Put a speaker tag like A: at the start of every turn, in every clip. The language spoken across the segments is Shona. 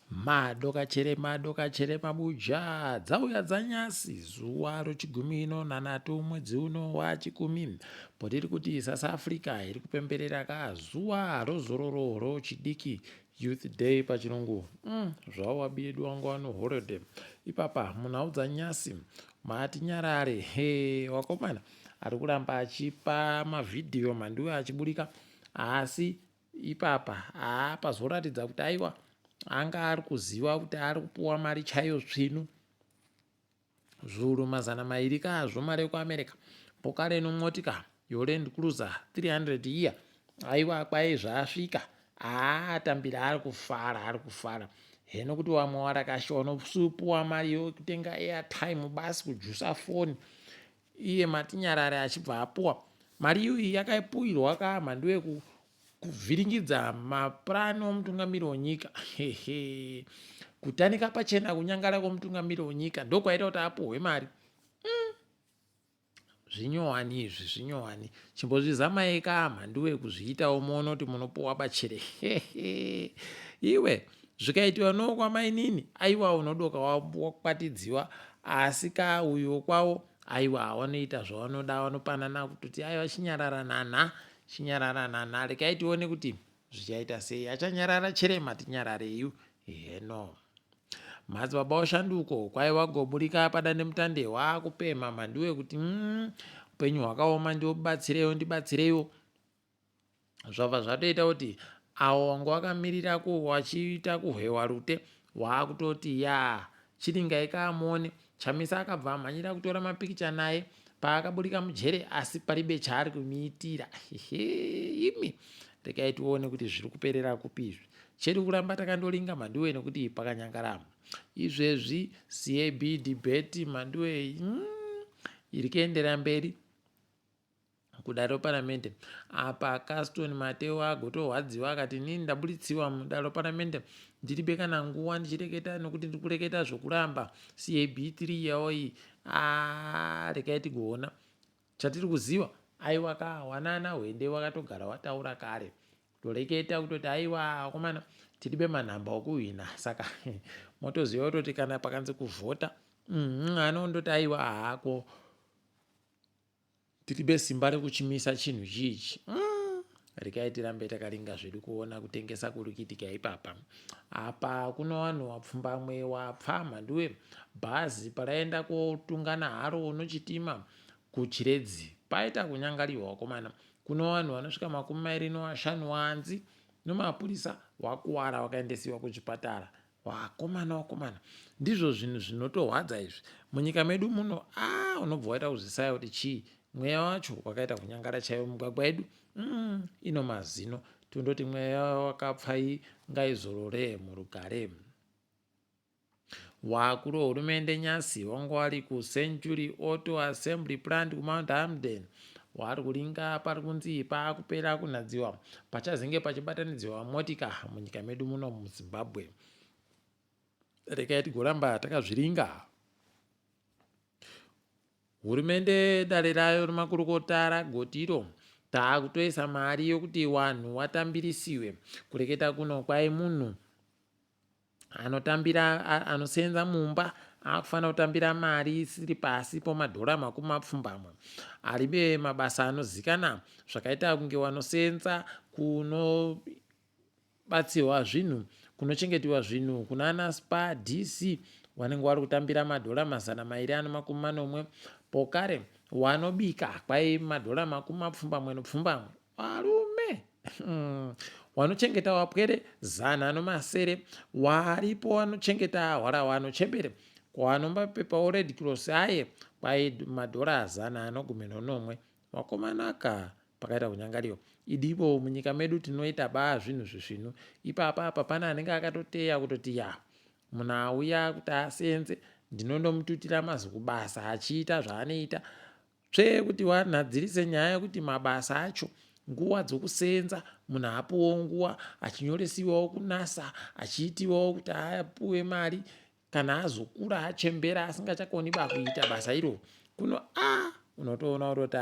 A: madokachere mabuja dzauya dzanyasi zuva rochigumi nanatu mwedzi uno waChikumi potiri kuti South Africa iri kupemberera zuva rozororo rochidiki Youth Day pachirungu. Zvavo vabedu vangu vano holiday ipapa munhau dzanyasi Matinyarare wakomana ari kuramba achipa mavhidhiyo Mhanduwe achiburika, asi ipapa pazoratidza kuti aiwa anga ari kuziva kuti ari kupuwa mari chaiyo tsvinu zviuru 200 kazvo mari yekuAmerica pokare nomwotika yoLand Cruiser 300 iya. Aiwa kwai zvasvika atambira ari kufara heno kuti vamwe warakashona usipuwa mari yokutenga airtime basi kujusa foni. Iye Matinyarare achibva apuwa mari iyi yakaipuwirwa kaMhanduwe kuvhiringidza mapurani omutungamiri wenyika. Kutanika pachena kunyangara kwomutungamiri wenyika ndokwaita kuti apuhwe mari. Zvinyohani izvi zvinyohani, chimbozvizamai kaMhanduwe kuzviitawo mono kuti munopuwa pachere. Iwe zvikaitiwa nokwamainini aiwa unodoka wakwatidziwa, asi uyo kwawo aiwa wanoita zvavanoda, vanopanana kutoti aiwa chinyarara nana rekaitione kuti zvichaita sei, achanyarara chere Matinyarare iyu. Heno Madzibaba Veshanduko kwaiva goburika padandemutande wakupemha Mhanduwe kuti upenyu hwakaoma ndibatsireiwo. Zvabva zvatoita kuti avo vanga vakamirira wachiita kuhwewa rute wakutoti chiringai kaamone. Chamisa akabva amhanyira kutora mapikicha naye paakaburika mujere, asi paribe chaari kumiitira. Imi rekai tione kuti zviri kuperera kupi izvi. Cheri kuramba takandoringa Mhanduwe nekuti pakanyangarama izvezvi CAB debate Mhanduwe iri kuendera mberi kudaro paramendi apa. Caston Mateo agotohwadziwa akati inini ndabuditsiwa mudaro paramendi ndiribe kana nguva ndichireketa nokuti ndiri kureketa zvokuramba CAB 3 yawo iyi. Rekai tigoona chatiri kuziva aiwa kawanana hwende wakatogara wataura kare toreketa kutoti aiwa akomana tiribe manhamba okuhwina, saka motoziva kutoti kana pakanzi kuvhota anondoti aiwa haako tiribe simba rekuchimisa chinhu chiichi. Rekai tirambe takaringa zvedu kuona kutengesa kuri kuitika ipapa. Apa kuno vanhu wapfumbamwe wapfa Mhanduwe bhazi paraenda kotungana haro unochitima kuChiredzi paita kunyangariwa wakomana. Kuno vanhu vanosvika 25 wanzi nomapurisa wakuwara wakaendesiwa kuchipatara. Wakomana ndizvo zvinhu zvinotohwadza izvi munyika medu muno. Unobva waita kuzvisaya kuti chii, mweya wacho wakaita kunyangara chaiwo. Mugwagwa yedu ino mazino, tondoti mweya wakapfai ngaizorore murugare. Wakuru hurumende nyasi wangu vari kuCentury Auto Assembly Plant kuMount Hamden wari kuringa pari kunzi paakupera kunhadziwa pachazenge pachibatanidziwa mwotika munyika medu muno muZimbabwe. Rekai tigoramba takazviringa. Hurumende dare rayo remakurukota ragotiro taakutoisa mari yokuti wanhu watambirisiwe. Kureketa kuno kwai munhu anosenza mumba akufanira kutambira mari isiri pasi pomadhora 20 aribe mabasa anozikana zvakaita kunge wanosenza kunobatsirwa zvinhu, kunochengetiwa zvinhu kunana Spa DC wanenge wari kutambira madhora 240 pokare wanobika kwai madhora 20 varume. Wanochengeta wapwere 100 waripo wanochengeta hwara wanochembere kwanomba pepa Red Cross aye kwai madhora 110 wakomanaka pakaita kunyangariwa. Idipo munyika medu tinoita zvinhu zvisvinu ipapa pana anenge akatoteya kutoti munhu auya kuti asenze ndinondomututira mazi kubasa achiita zvaanoita kuti wanhadzirise nyaya yekuti mabasa acho nguva dzokusenza munhu apuwo nguva achinyoresiwawo kunasa achiitiwawo kuti apuwe mari kana azokura achembera asingachakoni kuita basa iro. Kuno unotoona kutoti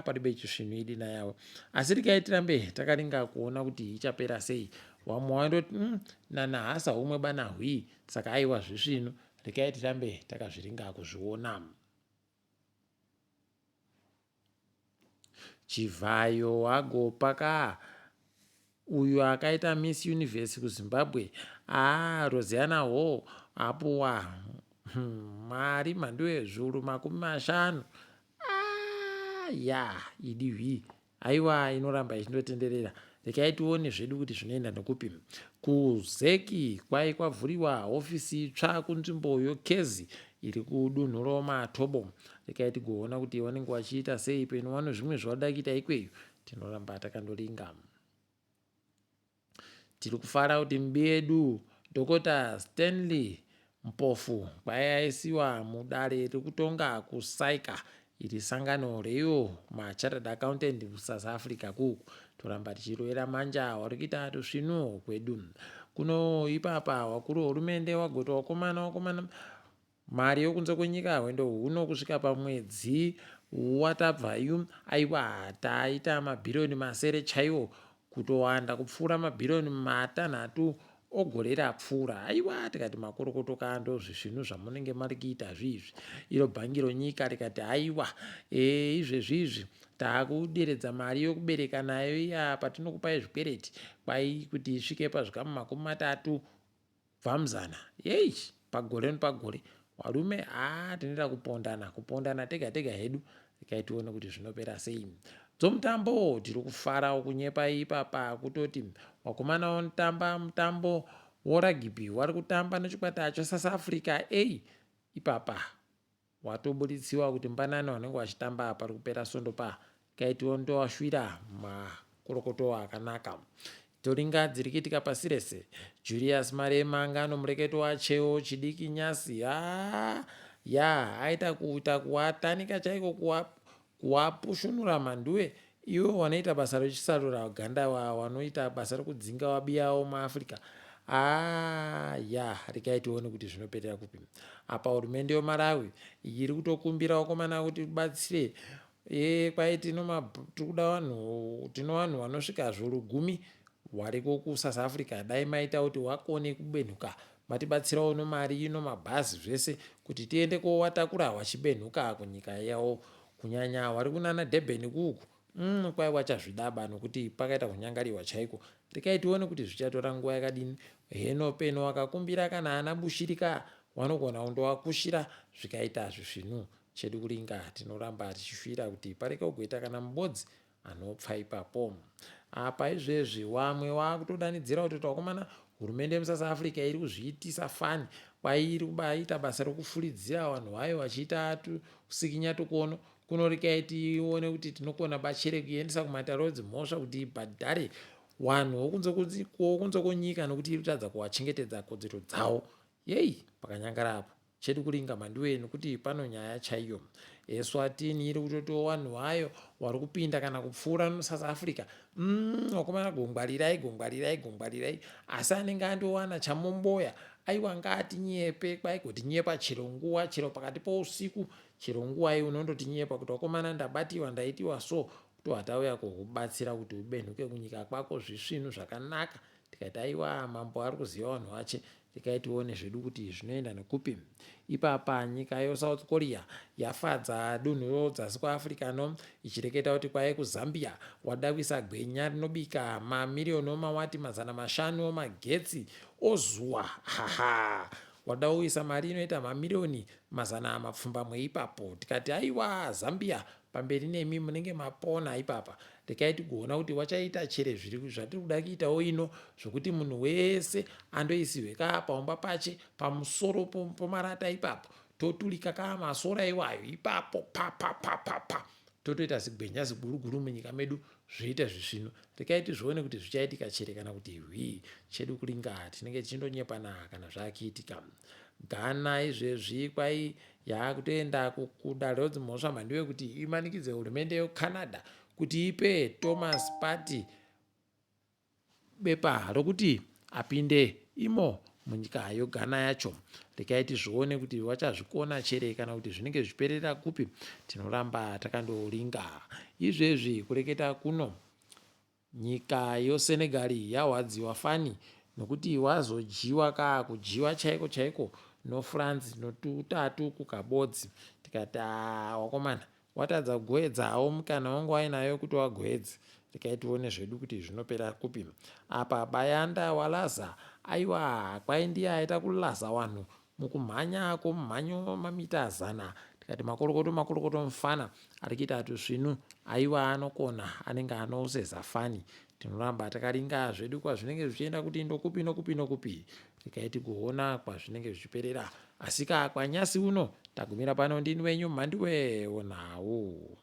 A: paribe chisvinu idina yawo. Asi rekai tirambe takaringa kuona kuti ichapera sei. wamwe waindoti nanahasa umwe bana hwii. Saka aiwa zvisvino rekai tirambe takazviringa kuzviona. Chivayo agopaka uyu akaita Miss Universe kuZimbabwe. Rosiana ho apuwa mari Mhanduwe zviuru 50. Idihwi aiwa inoramba ichindotenderera. Rekai tione zvedu kuti zvinoenda nekupi. Kuzeki kwai kwavhuriwa hofisi itsva kunzvimbo yokezi iri kudunhu roMatobo. Rekai tigoona kuti vanenge vachiita sei peno vano zvimwe zvavada kuita ikweyo. Tinoramba takandoringa. Tiri kufara kuti mbedu Dr. Stanley Mpofu kwai aisiwa mudare rekutonga kusaika iri sangano reyo machartered accountant kuSouth Africa kuku. Toramba tichirovera manja wari kuita tusvinu kwedu. Kuno ipapa wakuru hurumende wagota wakomana mari yokunze kwenyika hwendo huno kusvika pamwedzi watabvayo aiwa taita mabhirioni masere chaiwo kutowanda kupfuura mabhirioni 6 ogore rapfuura. Aiwa tikati makorokotoka ndozvizvinu zvamunenge mari kuita zvizvi. Iro bhangi ronyika rikati aiwa izvezvizvi taakuderedza mari yokubereka nayo iya patinokupai zvikwereti kwai kuti isvike pazvikamu 30 bvamuzana pagore nepagore. Varume tinoenda kupondana tega hedu. Rekai tione kuti zvinopera sei. Dzomutambo tiri kufara kunyepa ipapa kutoti wakomana wanotamba mutambo woragibhi wari kutamba nechikwata cheSouth Africa ipapa watobuditsiwa kuti mbanana wanenge wachitamba pari kupera svondo rekai tione ndowashwira makorokoto akanaka. Toringa dziri kuitika pasi rese. Julius Marema ngano mureketo wacheo chidiki nyasi aita kuita kuwatanika chaiko kuwapushunura Mhanduwe. Ivo wanoita basa rechisarura ganda wanoita basa rekudzinga wabiyawo muAfrica. Rekai tione kuti zvinoperera kupi. Apa hurumende yeMalawi iri kutokumbira wakomana kuti batsire kwai tino vanhu vanosvika zviuru 10 wariko kuSouth Africa. Dai maita kuti wakone kubenhuka matibatsirawo nomari mabhazi zvese kuti tiende kowatakura wachibenhuka kunyika yavo. Kunyanya wari kunana Durban kuku kwai wachazvidaba nokuti pakaita kunyangariwa chaiko. Rekai tione kuti zvichatora nguva yakadini. Heno peno wakakumbira kana ana bushirika wanogona kundowakushira zvikaita zvisvinu. Chedu kuringa tinoramba tichifira kuti pareke kugoita kana mubodzi anopfa ipapo. Apa izvezvi wamwe wakutodanidzira kuti wakomana hurumende yemuSouth Africa iri kuzviitisa fani kwai iri kubaita basa rekufuridzira vanhu vayo vachiita tusikinya tukono. Kuno rekai tione kuti tinokona bachere kuendesa kumatarotsi mhosva kuti ibhadhare vanhu wokunze kwenyika nokuti iri kutadza kuwachengetedza kodzero dzavo. Pakanyangarapo. Chedu kuringa Mhanduwe nokuti pano nyaya chaiyo. Eswatini iri kutotiwo vanhu vayo wari kupinda kana kupfuura South Africa. Wakomana gongwarirai asi anenge andowana chamomboya. Aiwa ngatinyepe kwai kutinyepa chero nguva chero pakati pousiku chero nguva unondotinyepa kuti wakomana ndabatiwa ndaitiwa so kuti watauya kukubatsira kuti ubenhuke kunyika kwako zvisvinu zvakanaka. Tikati aiwa mambo ari kuziva vanhu vache. Rekai tione zvedu kuti zvinoenda nekupi. Ipapa nyika yeSouth Korea yafadza dunhu dzasi kuAfrica ichireketa kuti kwai kuZambia wadavisa gwenya rinobika mamirioni mawati 500 magetsi ozuwa. Wadauyisa mari inoita mamirioni 200 ipapo. Tikati aiwa Zambia pamberi nemi munenge mapona ipapa. Rekai tigoona kuti wachaita chere zviri zvatiri kuda kuitawo ino zvokuti munhu wese andoisirwe paumba pache pamusoro pomarata ipapo toturika masora iwayo ipapo totoita zigwenya ziguruguru munyika medu zviite zvisvino. Rekai tizvione kuti zvichaitika chere kana kuti chedu kuringa tinenge tichindonyepana kana zvakiitika. Ghana izvezvi kwai yakutoenda kudarotsi mhosva Mhanduwe kuti imanikidze hurumende yeCanada kuti ipe Thomas Partey bepa rokuti apinde imo munyika yeGhana yacho. Rekai tizvione kuti wachazvikona chere kana kuti zvinenge zviperera kupi. Tinoramba takandoringa izvezvi kureketa kuno nyika yosenegali yahwadziwa fani nokuti wazojiwa kujiwa chaiko chaiko nofrance notutatu kukabodzi. Tikati wakomana watadza kugoedzawo mukana wangu ainayo kuti wagoedze. Tikaitione zvedu kuti zvinopera kupi apa bayanda walaza aiwa kwaindiya aita kulaza wanhu mukumhanya komumhanyo mamita 100. Tikati makorokoto mufana ari kuita atu svinu aiwa anokona anenge anoseza fani. Tinoramba takaringa zvedu kwazvinenge zvichienda kuti nokupi. Tikaiti kuona kwazvinenge zvichiperera asika kwanyasi uno tagumira pano. Ndini wenyu Mhanduwe Wenhau.